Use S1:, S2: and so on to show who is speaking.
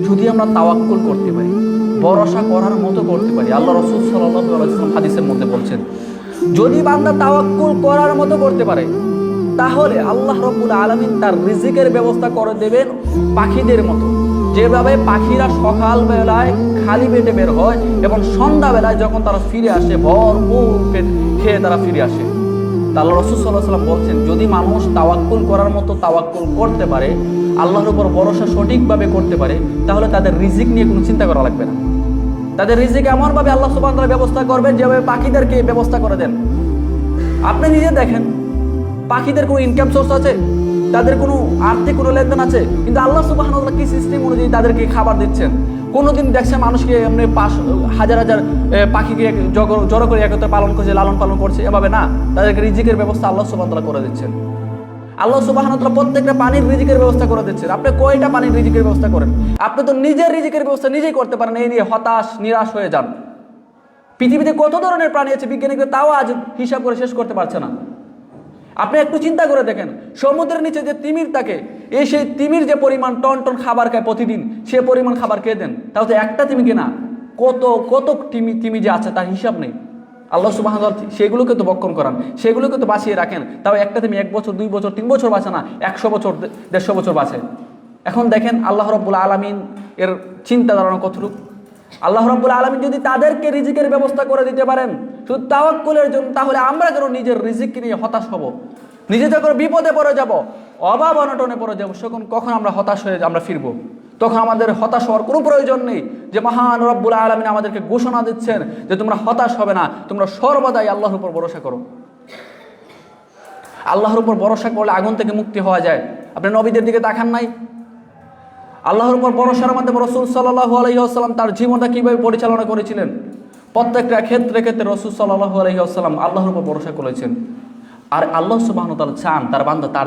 S1: যদি আমরা তাওয়াক্কুল করতে পারি, ভরসা করার মতো করতে পারি, আল্লাহ রাসূল সাল্লাল্লাহু আলাইহি ওয়াসাল্লাম হাদিসের মধ্যে বলছেন, যদি বান্দা তাওয়াক্কুল করার মতো করতে পারে, তাহলে আল্লাহ রাব্বুল আলামিন তার রিজিকের ব্যবস্থা করে দেবেন পাখিদের মতো। যেভাবে পাখিরা সকাল বেলায় খালি পেটে বের হয় এবং সন্ধ্যাবেলায় যখন তারা ফিরে আসে ভরপুর পেট খেয়ে তারা ফিরে আসে। আল্লাহ রাসূল সাল্লাল্লাহু আলাইহি ওয়াসাল্লাম বলছেন, যদি মানুষ তাওয়াক্কুল করার মতো তাওয়াক্কুল করতে পারে, আল্লাহর উপর ভরসা সঠিকভাবে করতে পারে, তাহলে তাদের রিজিক নিয়ে কোনো চিন্তা করা লাগবে না। তাদের রিজিক এমনভাবে আল্লাহ সুবহানাহু ওয়া তাআলা ব্যবস্থা করবেন যেভাবে পাখিদেরকে ব্যবস্থা করে দেন। আপনি নিজে দেখেন, পাখিদের কোনো ইনকাম সোর্স আছে, তাদের কোনো আর্থিক কোনো লেনদেন আছে, কিন্তু আল্লাহ সুবহানাহু ওয়া তাআলা কি সিস্টেম অনুযায়ী তাদেরকে খাবার দিচ্ছেন। কোনোদিন দেখছে মানুষকে এমনি হাজার হাজার পাখিকে জড়ো করে একত্রে পালন করছে, লালন পালন করছে, এভাবে না, তাদেরকে রিজিকের ব্যবস্থা আল্লাহ সুবহানাহু ওয়া তাআলা করে দিচ্ছেন। আল্লাহ সুবহানাহু ওয়া তাআলা প্রত্যেকটা পানির রিজিকের ব্যবস্থা করে দিচ্ছেন। আপনি কয়টা পানির রিজিকের ব্যবস্থা করেন? আপনি তো নিজের রিজিকের ব্যবস্থা নিজেই করতে পারেন, এই নিয়ে হতাশ নিরাশ হয়ে যান। পৃথিবীতে কত ধরনের প্রাণী আছে, বিজ্ঞানীরা তাও আজ হিসাব করে শেষ করতে পারছে না। আপনি একটু চিন্তা করে দেখেন, সমুদ্রের নিচে যে তিমির থাকে, সেই তিমির যে পরিমাণ টন টন খাবার খায় প্রতিদিন, সে পরিমাণ খাবার খেয়ে দেন, তাও তো একটা তিমিকে না, কত কত তিমি যে আছে তার হিসাব নেই। আল্লাহ সুবহানাহু ওয়া তাআলা সেগুলোকে তো বক্ষণ করান, সেগুলোকে তো বাঁচিয়ে রাখেন, তাও একটা তিমি 1 বছর 2 বছর 3 বছর বাঁচে না, 100 বছর 150 বছর বাঁচে। এখন দেখেন আল্লাহ রাব্বুল আলামিন এর চিন্তা ধারণা কতটুকু। আল্লাহ রাব্বুল আলামিন যদি তাদেরকে রিজিকের ব্যবস্থা করে দিতে পারেন শুধু তাওয়াক্কুলের জন্য, তাহলে আমরা কেন নিজের রিজিক নিয়ে হতাশ হব? নিজে যখন বিপদে পড়ে যাব, অভাব অনটনে পড়ে যাব, কখন আমরা হতাশ হয়ে আমরা ফিরবো? তখন আমাদের হতাশ হওয়ার কোনো প্রয়োজন নেই। যে মহান রব্বুল আলামিন আমাদেরকে ঘোষণা দিচ্ছেন যে তোমরা হতাশ হবে না, তোমরা সর্বদাই আল্লাহর উপর ভরসা করো। আল্লাহর উপর ভরসা করলে আগুন থেকে মুক্তি হওয়া যায়। আপনি নবীদের দিকে তাকান নাই? আল্লাহর উপর ভরসার মাধ্যমে রাসূল সাল্লাল্লাহু আলাইহি ওয়াসাল্লাম তার জীবনটা কিভাবে পরিচালনা করেছিলেন। প্রত্যেকটা ক্ষেত্রে ক্ষেত্রে রাসূল সাল্লাল্লাহু আলাইহি ওয়াসাল্লাম আল্লাহর উপর ভরসা করেছেন। আর আল্লাহ সুবহানাহু ওয়া তাআলা চান তার বান্দা তার